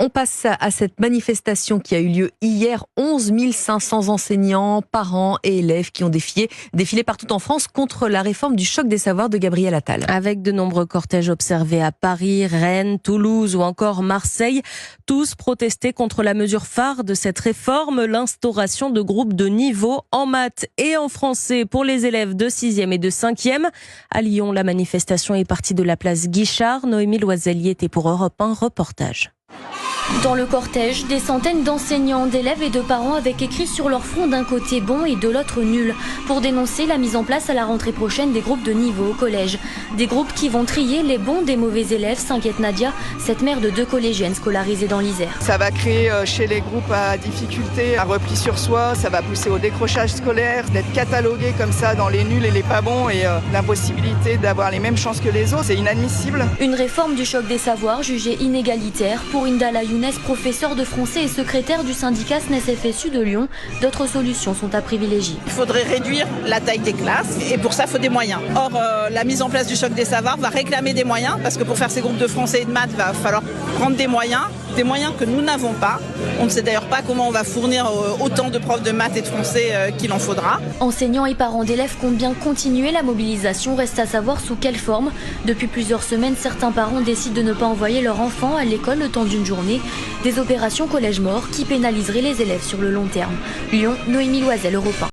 On passe à cette manifestation qui a eu lieu hier. 11 500 enseignants, parents et élèves qui ont défilé partout en France contre la réforme du choc des savoirs de Gabriel Attal. Avec de nombreux cortèges observés à Paris, Rennes, Toulouse ou encore Marseille. Tous protestaient contre la mesure phare de cette réforme, l'instauration de groupes de niveau en maths et en français pour les élèves de 6e et de 5e. À Lyon, la manifestation est partie de la place Guichard. Noémie Loiselier était pour Europe 1 reportage. Dans le cortège, des centaines d'enseignants, d'élèves et de parents avaient écrit sur leur front d'un côté bon et de l'autre nul pour dénoncer la mise en place à la rentrée prochaine des groupes de niveau au collège. Des groupes qui vont trier les bons des mauvais élèves, s'inquiète Nadia, cette mère de 2 collégiennes scolarisées dans l'Isère. Ça va créer chez les groupes à difficulté un repli sur soi, ça va pousser au décrochage scolaire, d'être catalogué comme ça dans les nuls et les pas bons et l'impossibilité d'avoir les mêmes chances que les autres, c'est inadmissible. Une réforme du choc des savoirs jugée inégalitaire pour Indala Younes, professeur de français et secrétaire du syndicat SNES-FSU de Lyon. D'autres solutions sont à privilégier. Il faudrait réduire la taille des classes et pour ça, il faut des moyens. Or, la mise en place du choc des savoirs va réclamer des moyens parce que pour faire ces groupes de français et de maths, il va falloir prendre des moyens que nous n'avons pas. On ne sait d'ailleurs pas comment on va fournir autant de profs de maths et de français qu'il en faudra. Enseignants et parents d'élèves comptent bien continuer la mobilisation. Reste à savoir sous quelle forme. Depuis plusieurs semaines, certains parents décident de ne pas envoyer leur enfant à l'école le temps d'une journée. Des opérations collège mort qui pénaliseraient les élèves sur le long terme. Lyon, Noémie Loisel, Europe 1.